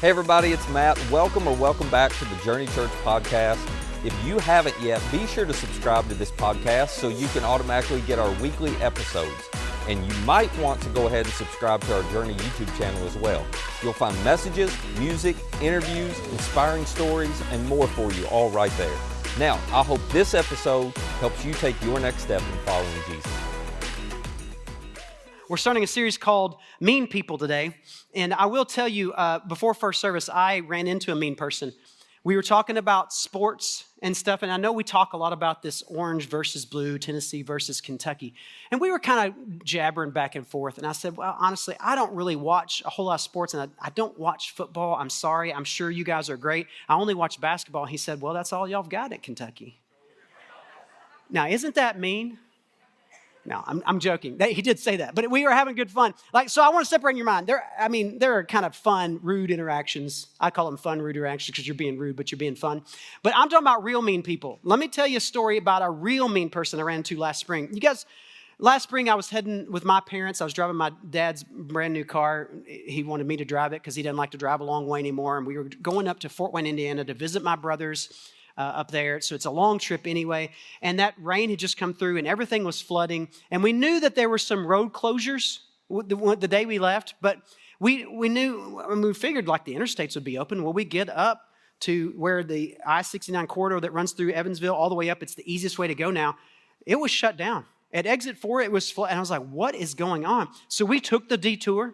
Hey everybody, it's Matt. Welcome back to the Journey Church podcast. If you haven't yet, be sure to subscribe to this podcast so you can automatically get our weekly episodes. And you might want to go ahead and subscribe to our Journey YouTube channel as well. You'll find messages, music, interviews, inspiring stories, and more for you all right there. Now, I hope this episode helps you take your next step in following Jesus. We're starting a series called Mean People today. And I will tell you, before first service, I ran into a mean person. We were talking about sports and stuff, and I know we talk a lot about this orange versus blue, Tennessee versus Kentucky. And we were kind of jabbering back and forth. And I said, well, honestly, I don't really watch a whole lot of sports, and I don't watch football. I'm sorry. I'm sure you guys are great. I only watch basketball. He said, well, that's all y'all have got at Kentucky. Now, isn't that mean? No, I'm joking. He did say that, but we were having good fun. So I want to separate in your mind. There are kind of fun, rude interactions. I call them fun, rude interactions because you're being rude, but you're being fun. But I'm talking about real mean people. Let me tell you a story about a real mean person I ran into last spring. You guys, last spring I was heading with my parents. I was driving my dad's brand new car. He wanted me to drive it because he didn't like to drive a long way anymore. And we were going up to Fort Wayne, Indiana to visit my brothers up there. So it's a long trip anyway. And that rain had just come through and everything was flooding. And we knew that there were some road closures the day we left. But we knew, we figured like the interstates would be open. Well, we get up to where the I-69 corridor that runs through Evansville all the way up. It's the easiest way to go now. It was shut down. At exit 4, it was flooded. And I was like, what is going on? So we took the detour.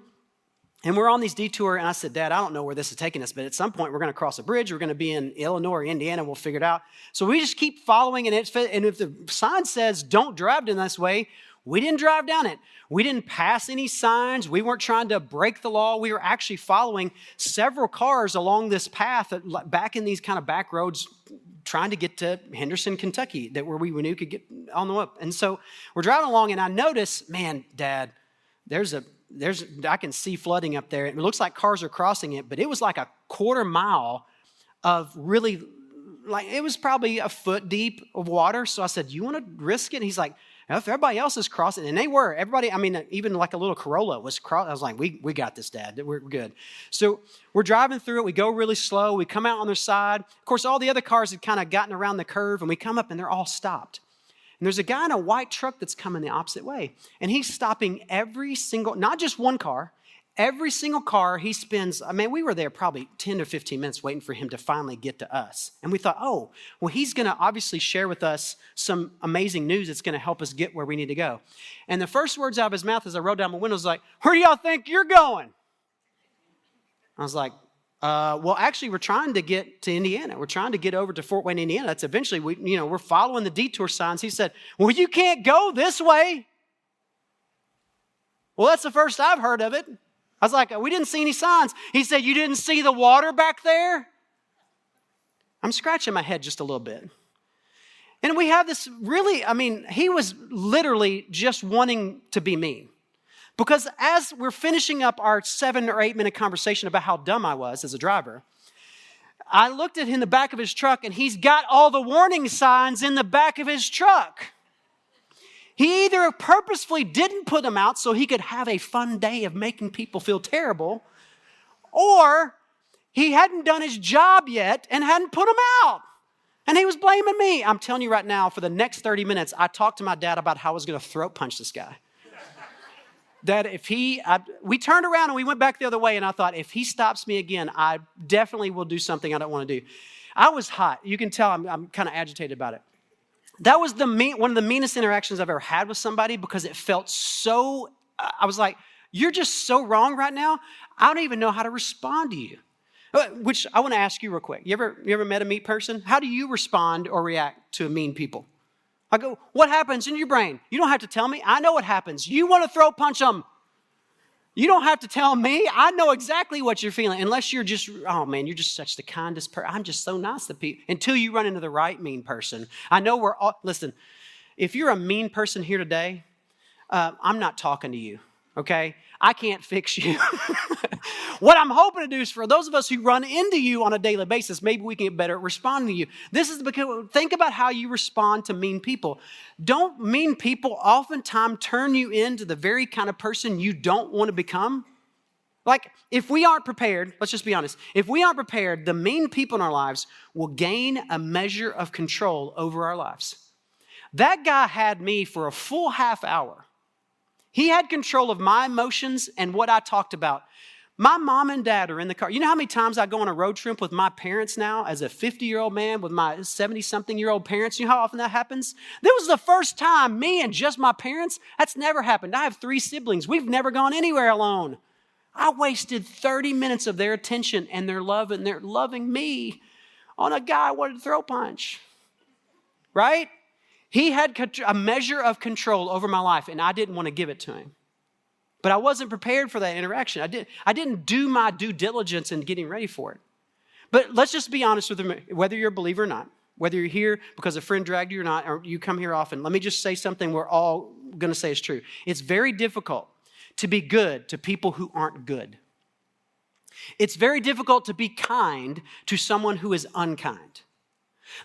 And we're on these detour, and I said, Dad, I don't know where this is taking us, but at some point we're going to cross a bridge. We're going to be in Illinois or Indiana. We'll figure it out. So we just keep following, and if the sign says don't drive in this way, we didn't drive down it. We didn't pass any signs. We weren't trying to break the law. We were actually following several cars along this path back in these kind of back roads trying to get to Henderson, Kentucky, where we knew could get on the up. And so we're driving along, and I notice, man, Dad, I can see flooding up there. It looks like cars are crossing it, but it was like a quarter mile of really, it was probably a foot deep of water. So I said, you want to risk it? And he's like, if everybody else is crossing, and they were, even like a little Corolla was crossing. I was like, we got this, Dad. We're good. So we're driving through it. We go really slow. We come out on their side. Of course, all the other cars had kind of gotten around the curve, and we come up and they're all stopped. And there's a guy in a white truck that's coming the opposite way. And he's stopping every single, not just one car, every single car he spends. We were there probably 10 or 15 minutes waiting for him to finally get to us. And we thought, oh, well, he's going to obviously share with us some amazing news that's going to help us get where we need to go. And the first words out of his mouth as I rolled down my window was like, where do y'all think you're going? I was like, well, actually, we're trying to get to Indiana. We're trying to get over to Fort Wayne, Indiana. That's eventually, we're following the detour signs. He said, well, you can't go this way. Well, that's the first I've heard of it. I was like, we didn't see any signs. He said, you didn't see the water back there? I'm scratching my head just a little bit. And we have this really, he was literally just wanting to be mean. Because as we're finishing up our 7 or 8 minute conversation about how dumb I was as a driver, I looked at him in the back of his truck and he's got all the warning signs in the back of his truck. He either purposefully didn't put them out so he could have a fun day of making people feel terrible, or he hadn't done his job yet and hadn't put them out. And he was blaming me. I'm telling you right now, for the next 30 minutes, I talked to my dad about how I was going to throat punch this guy. That we turned around and we went back the other way, and I thought, if he stops me again, I definitely will do something I don't want to do. I was hot. You can tell I'm kind of agitated about it. That was one of the meanest interactions I've ever had with somebody, because it felt so, I was like, you're just so wrong right now. I don't even know how to respond to you. Which I want to ask you real quick. You ever met a mean person? How do you respond or react to mean people? I go, what happens in your brain? You don't have to tell me. I know what happens. You want to throat punch them. You don't have to tell me. I know exactly what you're feeling. Unless you're just, oh man, you're just such the kindest person. I'm just so nice to people. Until you run into the right mean person. I know listen, if you're a mean person here today, I'm not talking to you, okay? I can't fix you. What I'm hoping to do is for those of us who run into you on a daily basis, maybe we can get better at responding to you. This is because, think about how you respond to mean people. Don't mean people oftentimes turn you into the very kind of person you don't want to become? Like, if we aren't prepared, let's just be honest, if we aren't prepared, the mean people in our lives will gain a measure of control over our lives. That guy had me for a full half hour. He had control of my emotions and what I talked about. My mom and dad are in the car. You know how many times I go on a road trip with my parents now as a 50-year-old man with my 70-something-year-old parents? You know how often that happens? This was the first time, me and just my parents. That's never happened. I have 3 siblings. We've never gone anywhere alone. I wasted 30 minutes of their attention and their love, and they're loving me on a guy I wanted to throw punch. Right? He had a measure of control over my life, and I didn't want to give it to him. But I wasn't prepared for that interaction. I didn't do my due diligence in getting ready for it. But let's just be honest with them, whether you're a believer or not, whether you're here because a friend dragged you or not, or you come here often, let me just say something we're all going to say is true. It's very difficult to be good to people who aren't good. It's very difficult to be kind to someone who is unkind.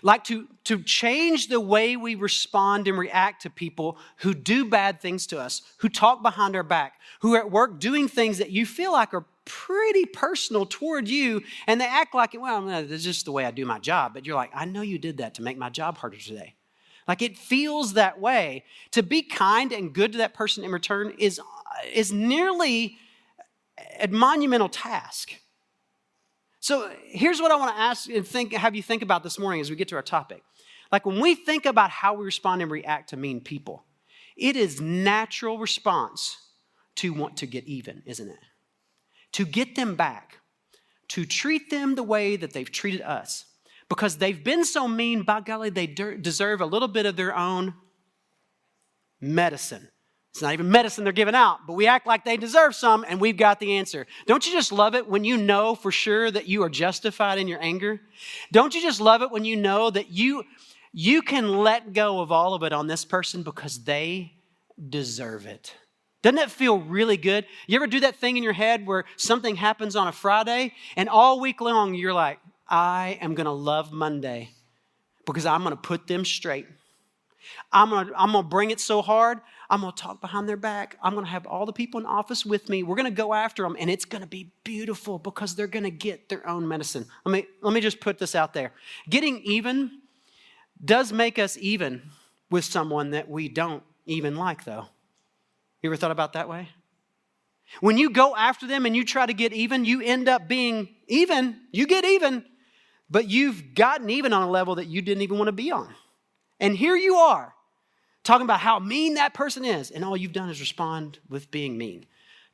Like to change the way we respond and react to people who do bad things to us, who talk behind our back, who are at work doing things that you feel like are pretty personal toward you, and they act like, well, no, that's just the way I do my job. But you're like, I know you did that to make my job harder today. Like, it feels that way. To be kind and good to that person in return is nearly a monumental task. So here's what I want to ask and have you think about this morning as we get to our topic. Like, when we think about how we respond and react to mean people, it is natural response to want to get even, isn't it? To get them back, to treat them the way that they've treated us. Because they've been so mean, by golly, they deserve a little bit of their own medicine. It's not even medicine they're giving out, but we act like they deserve some, and we've got the answer. Don't you just love it when you know for sure that you are justified in your anger? Don't you just love it when you know that you can let go of all of it on this person because they deserve it? Doesn't that feel really good? You ever do that thing in your head where something happens on a Friday, and all week long you're like, I am going to love Monday because I'm going to put them straight. I'm going to bring it so hard. I'm going to talk behind their back. I'm going to have all the people in office with me. We're going to go after them, and it's going to be beautiful because they're going to get their own medicine. Let me just put this out there. Getting even does make us even with someone that we don't even like, though. You ever thought about that way? When you go after them and you try to get even, you end up being even. You get even, but you've gotten even on a level that you didn't even want to be on. And here you are, talking about how mean that person is, and all you've done is respond with being mean.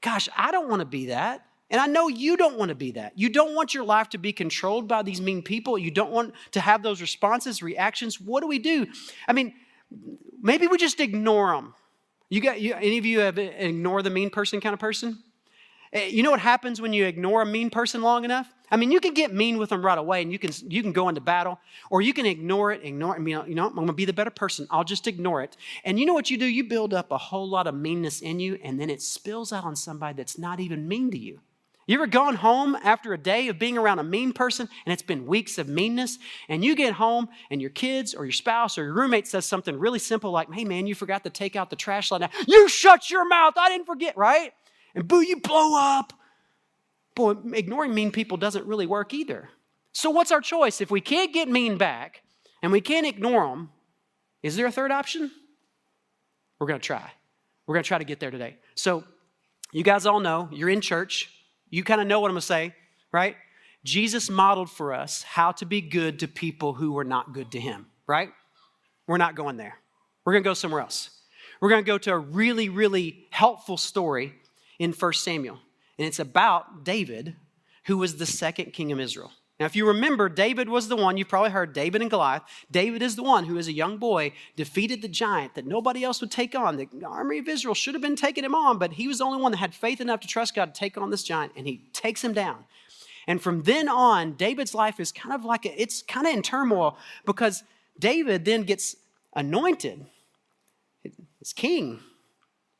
Gosh, I don't want to be that, and I know you don't want to be that. You don't want your life to be controlled by these mean people. You don't want to have those responses, reactions. What do we do? I mean, maybe we just ignore them. Any of you have ignore the mean person kind of person? You know what happens when you ignore a mean person long enough? I mean, you can get mean with them right away, and you can go into battle, or you can ignore it. I'm going to be the better person. I'll just ignore it. And you know what you do? You build up a whole lot of meanness in you, and then it spills out on somebody that's not even mean to you. You ever gone home after a day of being around a mean person, and it's been weeks of meanness, and you get home, and your kids or your spouse or your roommate says something really simple like, hey, man, you forgot to take out the trash line. You shut your mouth. I didn't forget, right? And boo, you blow up. Boy, ignoring mean people doesn't really work either. So what's our choice? If we can't get mean back and we can't ignore them, is there a third option? We're going to try. We're going to try to get there today. So you guys all know, you're in church. You kind of know what I'm going to say, right? Jesus modeled for us how to be good to people who were not good to him, right? We're not going there. We're going to go somewhere else. We're going to go to a really, really helpful story in 1 Samuel. And it's about David, who was the second king of Israel. Now, if you remember, David was the one, you've probably heard David and Goliath. David is the one who, as a young boy, defeated the giant that nobody else would take on. The army of Israel should have been taking him on, but he was the only one that had faith enough to trust God to take on this giant, and he takes him down. And from then on, David's life is kind of like, it's kind of in turmoil, because David then gets anointed as king.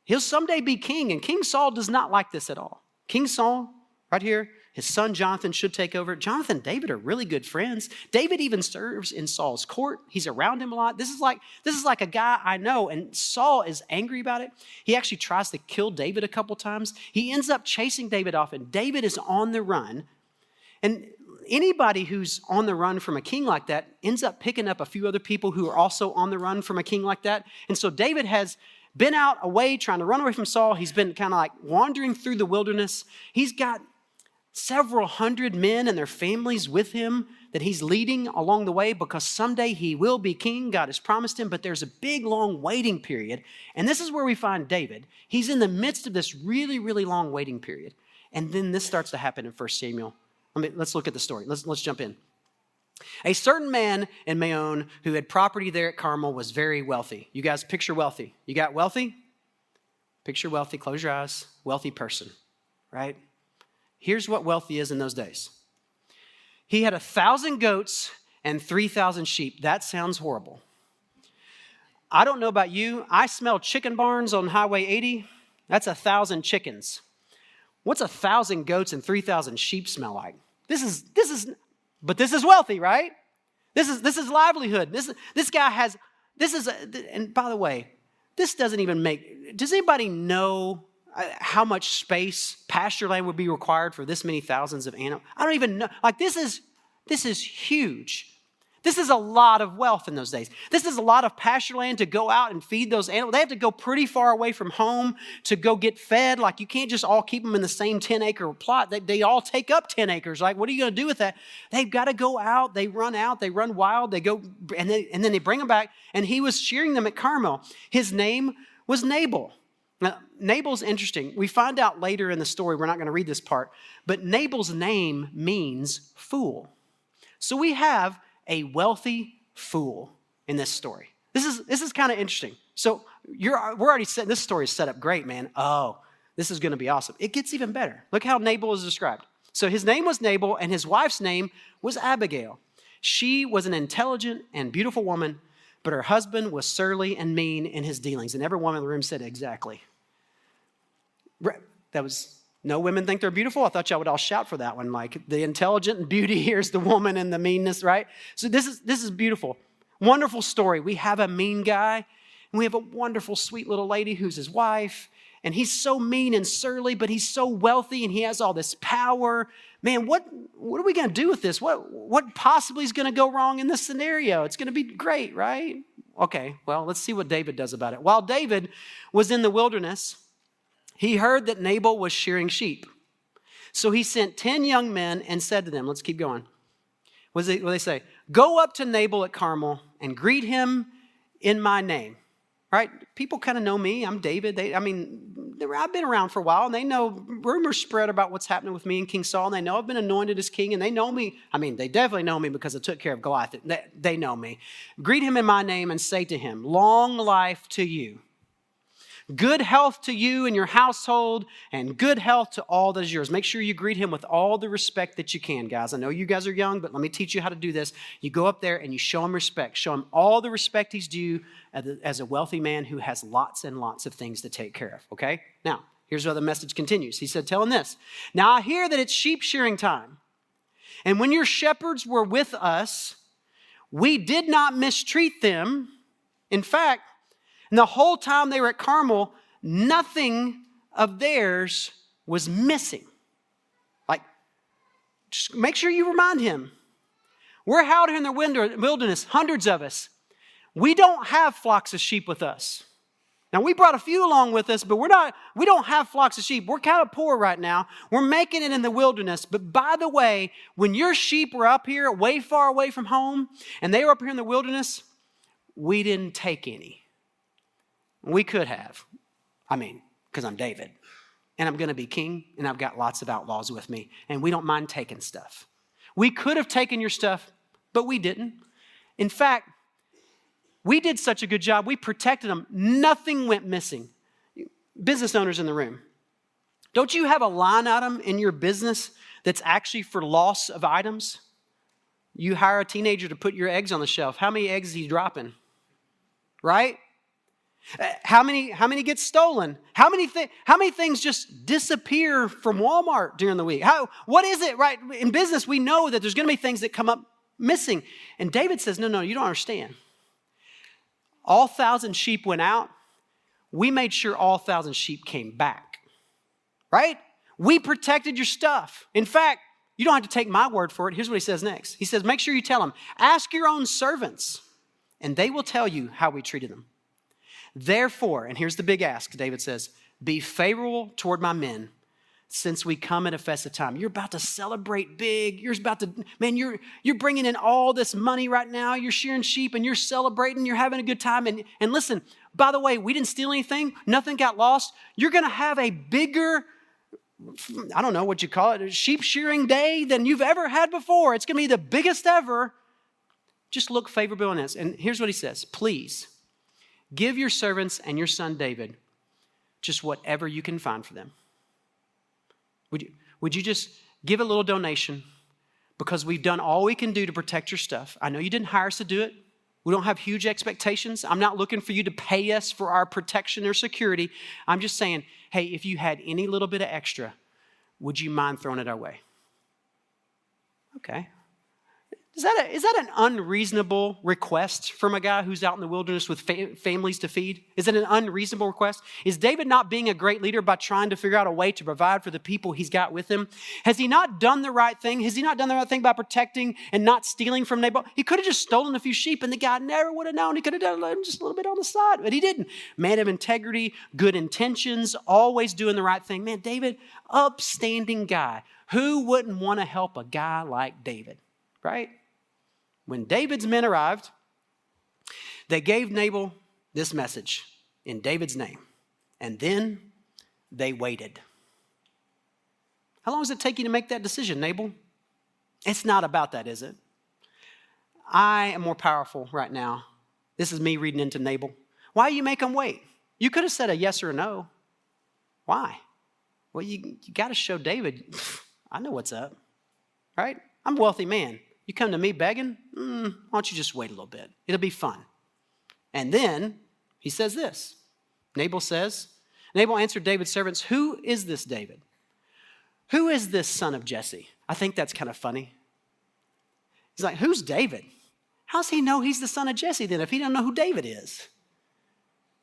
He'll someday be king, and King Saul does not like this at all. King Saul, right here, His son Jonathan should take over. Jonathan and David are really good friends. David even serves in Saul's court. He's around him a lot. This is like a guy I know, and Saul is angry about it. He actually tries to kill David a couple times. He ends up chasing David off, and David is on the run. And anybody who's on the run from a king like that ends up picking up a few other people who are also on the run from a king like that. And so David has been out away trying to run away from Saul. He's been kind of like wandering through the wilderness. He's got several hundred men and their families with him that he's leading along the way because someday he will be king. God has promised him, but there's a big, long waiting period. And this is where we find David. He's in the midst of this really, really long waiting period. And then this starts to happen in 1 Samuel. Let's look at the story. Let's jump in. A certain man in Maon who had property there at Carmel was very wealthy. You guys picture wealthy. You got wealthy? Picture wealthy. Close your eyes. Wealthy person, right? Here's what wealthy is in those days. He had 1,000 goats and 3,000 sheep. That sounds horrible. I don't know about you. I smell chicken barns on Highway 80. That's 1,000 chickens. What's 1,000 goats and 3,000 sheep smell like? This is wealthy, right? This is livelihood. This guy has, and by the way, this doesn't even does anybody know how much space, pasture land would be required for this many thousands of animals? I don't even know. Like this is huge. This is a lot of wealth in those days. This is a lot of pasture land to go out and feed those animals. They have to go pretty far away from home to go get fed. Like you can't just all keep them in the same 10-acre plot. They all take up 10 acres. Like what are you going to do with that? They've got to go out. They run wild. They go, and then they bring them back. And he was shearing them at Carmel. His name was Nabal. Now, Nabal's interesting. We find out later in the story, we're not going to read this part, but Nabal's name means fool. So we have a wealthy fool in this story. This is kind of interesting. So we're already set. This story is set up great, man. Oh, this is going to be awesome. It gets even better. Look how Nabal is described. So his name was Nabal, and his wife's name was Abigail. She was an intelligent and beautiful woman, but her husband was surly and mean in his dealings. And every woman in the room said exactly. That was. No women think they're beautiful? I thought y'all would all shout for that one. Like the intelligent and beauty, here's the woman and the meanness, right? So this is beautiful. Wonderful story. We have a mean guy, and we have a wonderful, sweet little lady who's his wife. And he's so mean and surly, but he's so wealthy and he has all this power. Man, what are we going to do with this? What possibly is going to go wrong in this scenario? It's going to be great, right? Okay, well, let's see what David does about it. While David was in the wilderness, he heard that Nabal was shearing sheep. So he sent 10 young men and said to them, let's keep going. What do they say? Go up to Nabal at Carmel and greet him in my name. Right? People kind of know me. I'm David. I've been around for a while, and they know rumors spread about what's happening with me and King Saul, and they know I've been anointed as king, and they know me. They definitely know me because I took care of Goliath. They know me. Greet him in my name and say to him, long life to you. Good health to you and your household, and good health to all that is yours. Make sure you greet him with all the respect that you can, guys. I know you guys are young, but let me teach you how to do this. You go up there and you show him respect. Show him all the respect he's due as a wealthy man who has lots and lots of things to take care of, okay? Now, here's how the message continues. He said, tell him this. Now, I hear that it's sheep shearing time, and when your shepherds were with us, we did not mistreat them. In fact, and the whole time they were at Carmel, nothing of theirs was missing. Like, just make sure you remind him. We're out here in the wilderness, hundreds of us. We don't have flocks of sheep with us. Now, we brought a few along with us, but we don't have flocks of sheep. We're kind of poor right now. We're making it in the wilderness. But by the way, when your sheep were up here, way far away from home, and they were up here in the wilderness, we didn't take any. We could have. Because I'm David. And I'm going to be king. And I've got lots of outlaws with me. And we don't mind taking stuff. We could have taken your stuff, but we didn't. In fact, we did such a good job. We protected them. Nothing went missing. Business owners in the room. Don't you have a line item in your business that's actually for loss of items? You hire a teenager to put your eggs on the shelf. How many eggs is he dropping? Right? How many get stolen? How many things just disappear from Walmart during the week? What is it, right? In business, we know that there's going to be things that come up missing. And David says, no, you don't understand. All 1,000 sheep went out. We made sure all 1,000 sheep came back, right? We protected your stuff. In fact, you don't have to take my word for it. Here's what he says next. He says, make sure you tell them, ask your own servants, and they will tell you how we treated them. Therefore, and here's the big ask, David says, be favorable toward my men since we come at a festive time. You're about to celebrate big. You're bringing in all this money right now. You're shearing sheep and you're celebrating. You're having a good time. And listen, by the way, we didn't steal anything. Nothing got lost. You're going to have a bigger, I don't know what you call it, a sheep shearing day than you've ever had before. It's going to be the biggest ever. Just look favorable in this. And here's what he says. Please give your servants and your son David just whatever you can find for them. Would you just give a little donation because we've done all we can do to protect your stuff. I know you didn't hire us to do it. We don't have huge expectations. I'm not looking for you to pay us for our protection or security. I'm just saying, hey, if you had any little bit of extra, would you mind throwing it our way? Okay. Is that an unreasonable request from a guy who's out in the wilderness with families to feed? Is it an unreasonable request? Is David not being a great leader by trying to figure out a way to provide for the people he's got with him? Has he not done the right thing? Has he not done the right thing by protecting and not stealing from Nabal? He could have just stolen a few sheep and the guy never would have known. He could have done just a little bit on the side, but he didn't. Man of integrity, good intentions, always doing the right thing. Man, David, upstanding guy. Who wouldn't want to help a guy like David, right? When David's men arrived, they gave Nabal this message in David's name. And then they waited. How long does it take you to make that decision, Nabal? It's not about that, is it? I am more powerful right now. This is me reading into Nabal. Why do you make them wait? You could have said a yes or a no. Why? Well, you got to show David, I know what's up, right? I'm a wealthy man. You come to me begging? Why don't you just wait a little bit? It'll be fun. And then he says this. Nabal answered David's servants, who is this David? Who is this son of Jesse? I think that's kind of funny. He's like, who's David? How's he know he's the son of Jesse then if he don't know who David is?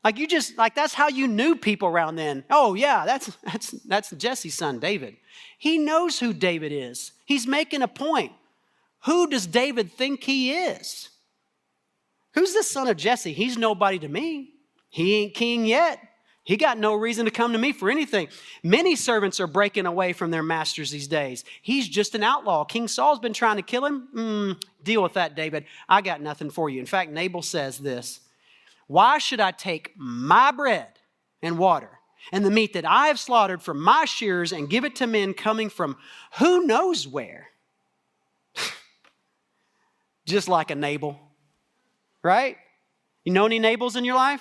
That's how you knew people around then. Oh yeah, that's Jesse's son, David. He knows who David is. He's making a point. Who does David think he is? Who's the son of Jesse? He's nobody to me. He ain't king yet. He got no reason to come to me for anything. Many servants are breaking away from their masters these days. He's just an outlaw. King Saul's been trying to kill him. Deal with that, David. I got nothing for you. In fact, Nabal says this. Why should I take my bread and water and the meat that I have slaughtered from my shears and give it to men coming from who knows where? Just like a Nabal, right? You know any Nabals in your life?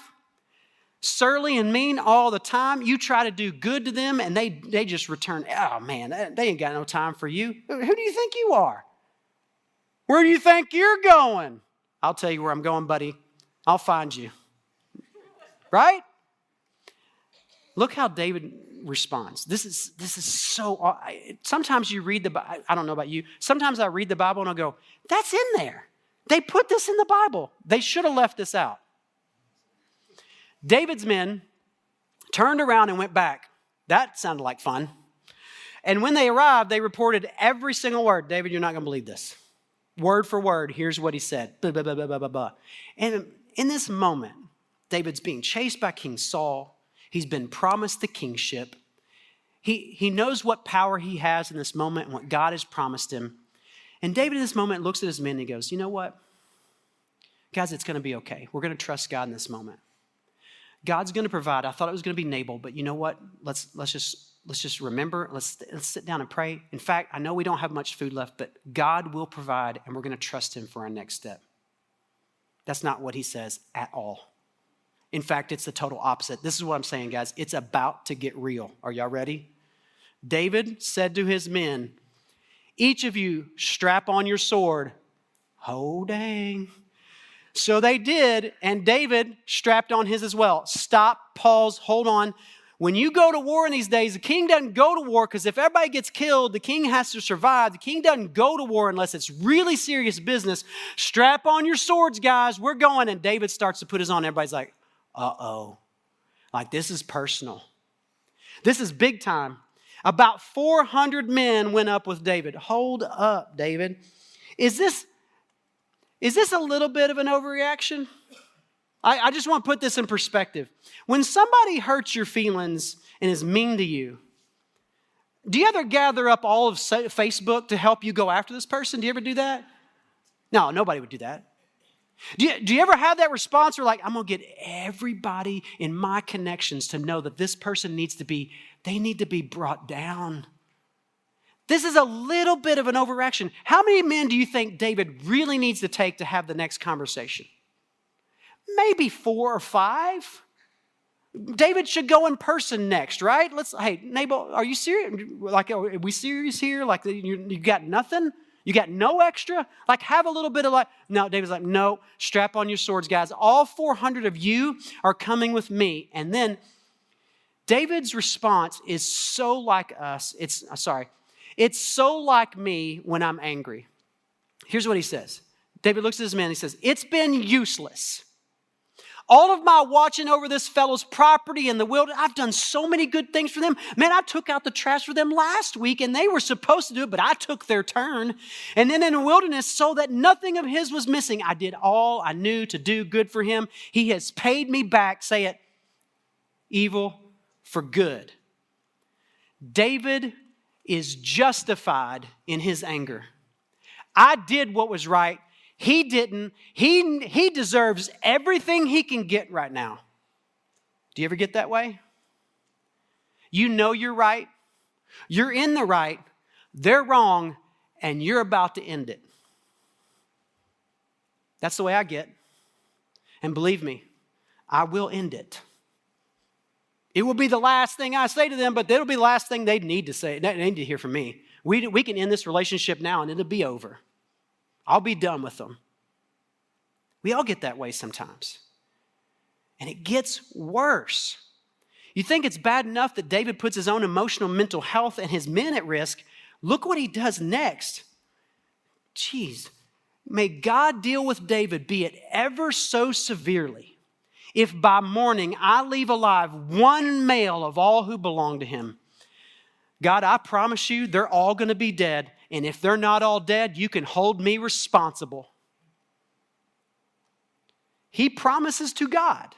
Surly and mean all the time. You try to do good to them and they just return, oh man, they ain't got no time for you. Who do you think you are? Where do you think you're going? I'll tell you where I'm going, buddy. I'll find you. Right? Look how David responds. This is so, sometimes you read the Bible, I don't know about you, sometimes I read the Bible and I'll go, that's in there. They put this in the Bible. They should have left this out. David's men turned around and went back. That sounded like fun. And when they arrived, they reported every single word. David, you're not going to believe this. Word for word, here's what he said. Blah, blah, blah, blah, blah, blah. And in this moment, David's being chased by King Saul. He's been promised the kingship. He knows what power he has in this moment and what God has promised him. And David in this moment looks at his men and he goes, you know what? Guys, it's going to be okay. We're going to trust God in this moment. God's going to provide. I thought it was going to be Nabal, but you know what? Let's just remember. Let's sit down and pray. In fact, I know we don't have much food left, but God will provide and we're going to trust him for our next step. That's not what he says at all. In fact, it's the total opposite. This is what I'm saying, guys. It's about to get real. Are y'all ready? David said to his men, each of you strap on your sword. Oh, dang. So they did, and David strapped on his as well. Stop, pause, hold on. When you go to war in these days, the king doesn't go to war because if everybody gets killed, the king has to survive. The king doesn't go to war unless it's really serious business. Strap on your swords, guys. We're going. And David starts to put his on. Everybody's like, uh-oh. Like, this is personal. This is big time. About 400 men went up with David. Hold up, David. Is this a little bit of an overreaction? I just want to put this in perspective. When somebody hurts your feelings and is mean to you, do you ever gather up all of Facebook to help you go after this person? Do you ever do that? No, nobody would do that. Do you ever have that response where like, I'm going to get everybody in my connections to know that this person need to be brought down? This is a little bit of an overreaction. How many men do you think David really needs to take to have the next conversation? Maybe 4 or 5. David should go in person next, right? Hey, Nabal, are you serious? Like, are we serious here? Like, you got nothing? You got no extra? Like, have a little bit of like, no, David's like, no, strap on your swords, guys. All 400 of you are coming with me. And then David's response is so like us. It's so like me when I'm angry. Here's what he says. David looks at his men and he says, it's been useless. All of my watching over this fellow's property in the wilderness, I've done so many good things for them. Man, I took out the trash for them last week and they were supposed to do it, but I took their turn. And then in the wilderness, so that nothing of his was missing, I did all I knew to do good for him. He has paid me back, say it, evil for good. David is justified in his anger. I did what was right. He didn't. He deserves everything he can get right now. Do you ever get that way? You know you're right. You're in the right. They're wrong. And you're about to end it. That's the way I get. And believe me, I will end it. It will be the last thing I say to them, but it'll be the last thing they need to say. They need to hear from me. We can end this relationship now and it'll be over. I'll be done with them. We all get that way sometimes. And it gets worse. You think it's bad enough that David puts his own emotional, mental health and his men at risk. Look what he does next. Jeez. May God deal with David, be it ever so severely, if by morning I leave alive one male of all who belong to him. God, I promise you, they're all going to be dead. And if they're not all dead, you can hold me responsible. He promises to God,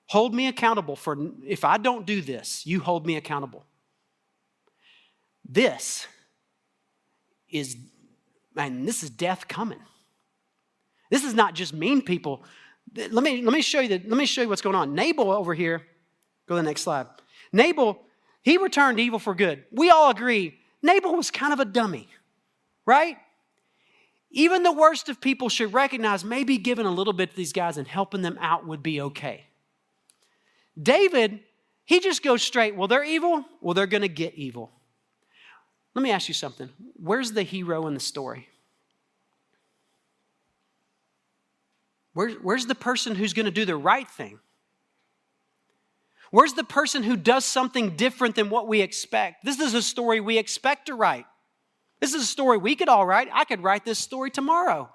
hold me accountable for, if I don't do this, you hold me accountable. This is death coming. This is not just mean people. Let me show you what's going on. Nabal over here, go to the next slide. Nabal, he returned evil for good. We all agree, Nabal was kind of a dummy. Right? Even the worst of people should recognize maybe giving a little bit to these guys and helping them out would be okay. David, he just goes straight, well, they're evil. Well, they're going to get evil. Let me ask you something. Where's the hero in the story? Where's the person who's going to do the right thing? Where's the person who does something different than what we expect? This is a story we expect to write. This is a story we could all write. I could write this story tomorrow.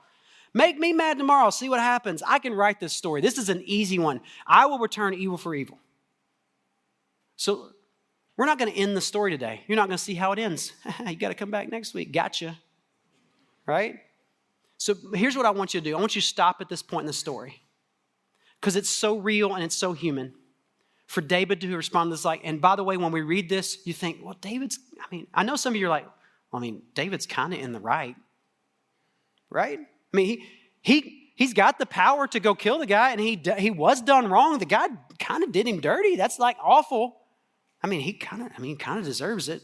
Make me mad tomorrow. See what happens. I can write this story. This is an easy one. I will return evil for evil. So we're not going to end the story today. You're not going to see how it ends. You got to come back next week. Gotcha. Right? So here's what I want you to do. I want you to stop at this point in the story because it's so real and it's so human. For David to respond to this and by the way, when we read this, you think, well, I know some of you are like, David's kind of in the right? He's got the power to go kill the guy, and he was done wrong. The guy kind of did him dirty. That's awful. He kind of deserves it.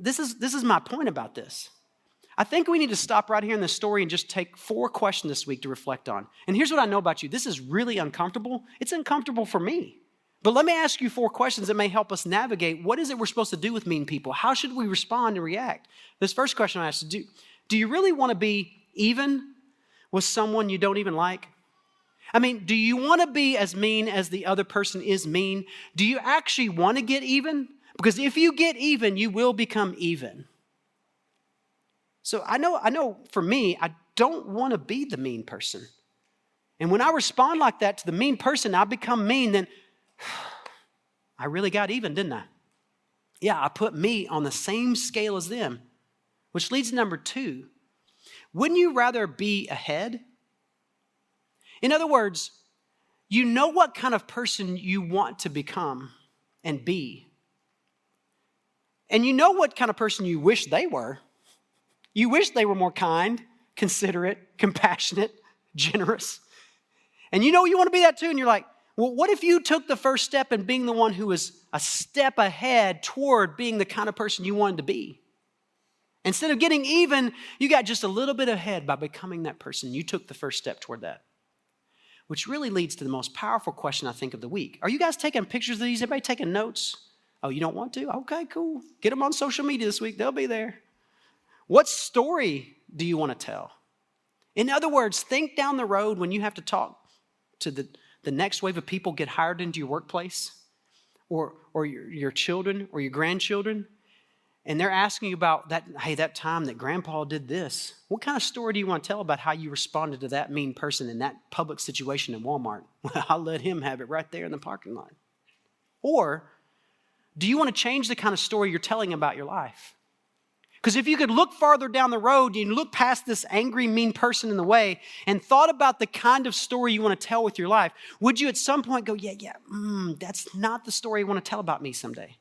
This is my point about this. I think we need to stop right here in the story and just take 4 questions this week to reflect on. And here's what I know about you. This is really uncomfortable. It's uncomfortable for me. But let me ask you 4 questions that may help us navigate. What is it we're supposed to do with mean people? How should we respond and react? This first question I asked, do you really want to be even with someone you don't even like? I mean, do you want to be as mean as the other person is mean? Do you actually want to get even? Because if you get even, you will become even. So I know for me, I don't want to be the mean person. And when I respond like that to the mean person, I become mean, then I really got even, didn't I? Yeah, I put me on the same scale as them, which leads to number 2. Wouldn't you rather be ahead? In other words, you know what kind of person you want to become and be. And you know what kind of person you wish they were. You wish they were more kind, considerate, compassionate, generous. And you know you want to be that too. And you're like, well, what if you took the first step in being the one who was a step ahead toward being the kind of person you wanted to be? Instead of getting even, you got just a little bit ahead by becoming that person. You took the first step toward that. Which really leads to the most powerful question, I think, of the week. Are you guys taking pictures of these? Everybody taking notes? Oh, you don't want to? Okay, cool. Get them on social media this week. They'll be there. What story do you want to tell? In other words, think down the road when you have to talk to the next wave of people get hired into your workplace or your children or your grandchildren, and they're asking you about that time that grandpa did this. What kind of story do you want to tell about how you responded to that mean person in that public situation in Walmart? Well, I'll let him have it right there in the parking lot. Or do you want to change the kind of story you're telling about your life? Because if you could look farther down the road and look past this angry, mean person in the way and thought about the kind of story you want to tell with your life, would you at some point go, that's not the story I want to tell about me someday?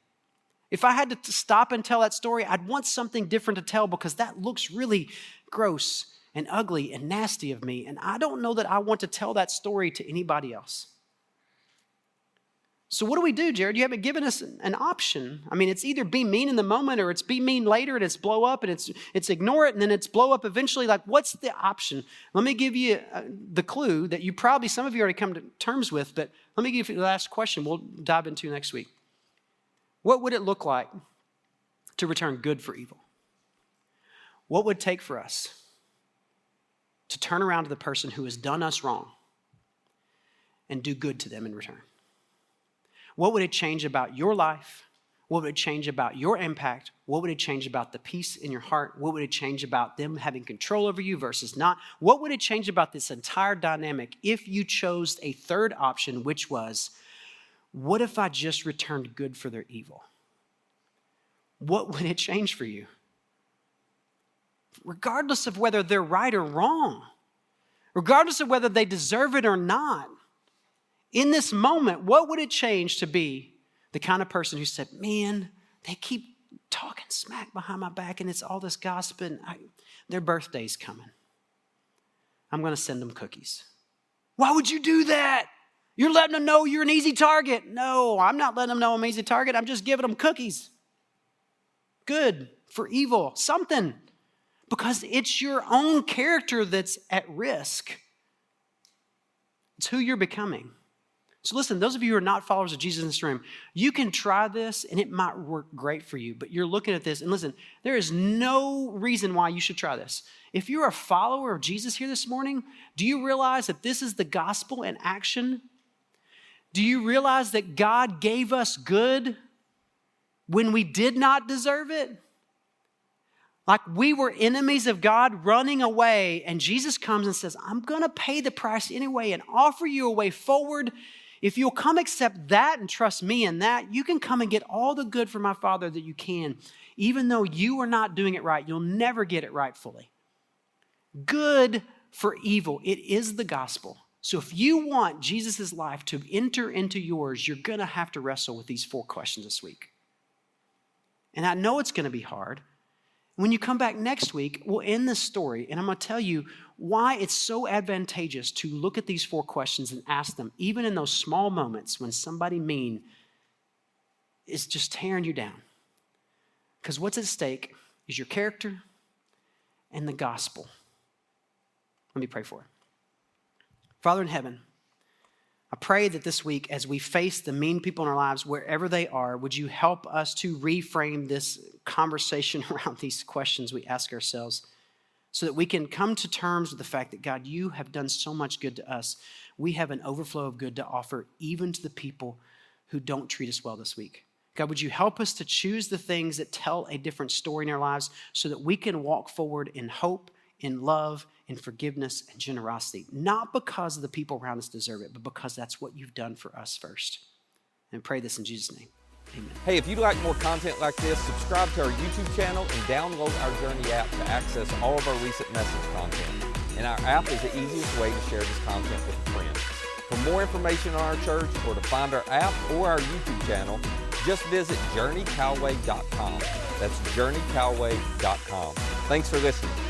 If I had to stop and tell that story, I'd want something different to tell because that looks really gross and ugly and nasty of me. And I don't know that I want to tell that story to anybody else. So what do we do, Jarrod? You haven't given us an option. I mean, it's either be mean in the moment or it's be mean later and it's blow up and it's ignore it and then it's blow up eventually. Like, what's the option? Let me give you the clue that some of you already come to terms with, but let me give you the last question we'll dive into next week. What would it look like to return good for evil? What would it take for us to turn around to the person who has done us wrong and do good to them in return? What would it change about your life? What would it change about your impact? What would it change about the peace in your heart? What would it change about them having control over you versus not? What would it change about this entire dynamic if you chose a third option, which was, what if I just returned good for their evil? What would it change for you? Regardless of whether they're right or wrong, regardless of whether they deserve it or not, in this moment, what would it change to be the kind of person who said, man, they keep talking smack behind my back and it's all this gossip and their birthday's coming. I'm going to send them cookies. Why would you do that? You're letting them know you're an easy target. No, I'm not letting them know I'm an easy target. I'm just giving them cookies. Good for evil, something. Because it's your own character that's at risk. It's who you're becoming. So listen, those of you who are not followers of Jesus in this room, you can try this and it might work great for you, but you're looking at this and listen, there is no reason why you should try this. If you're a follower of Jesus here this morning, do you realize that this is the gospel in action? Do you realize that God gave us good when we did not deserve it? Like we were enemies of God running away, and Jesus comes and says, I'm going to pay the price anyway and offer you a way forward. If you'll come accept that and trust me in that, you can come and get all the good from my Father that you can. Even though you are not doing it right, you'll never get it right fully. Good for evil. It is the gospel. So if you want Jesus' life to enter into yours, you're going to have to wrestle with these 4 questions this week. And I know it's going to be hard. When you come back next week, we'll end this story, and I'm going to tell you why it's so advantageous to look at these 4 questions and ask them, even in those small moments when somebody mean is just tearing you down. Because what's at stake is your character and the gospel. Let me pray for it. Father in heaven, I pray that this week, as we face the mean people in our lives, wherever they are, would you help us to reframe this conversation around these questions we ask ourselves so that we can come to terms with the fact that, God, you have done so much good to us. We have an overflow of good to offer even to the people who don't treat us well this week. God, would you help us to choose the things that tell a different story in our lives so that we can walk forward in hope, in love, in forgiveness, and generosity, not because the people around us deserve it, but because that's what you've done for us first. And pray this in Jesus' name. Amen. Hey, if you'd like more content like this, subscribe to our YouTube channel and download our Journey app to access all of our recent message content. And our app is the easiest way to share this content with a friend. For more information on our church or to find our app or our YouTube channel, just visit journeycalway.com. That's journeycalway.com. Thanks for listening.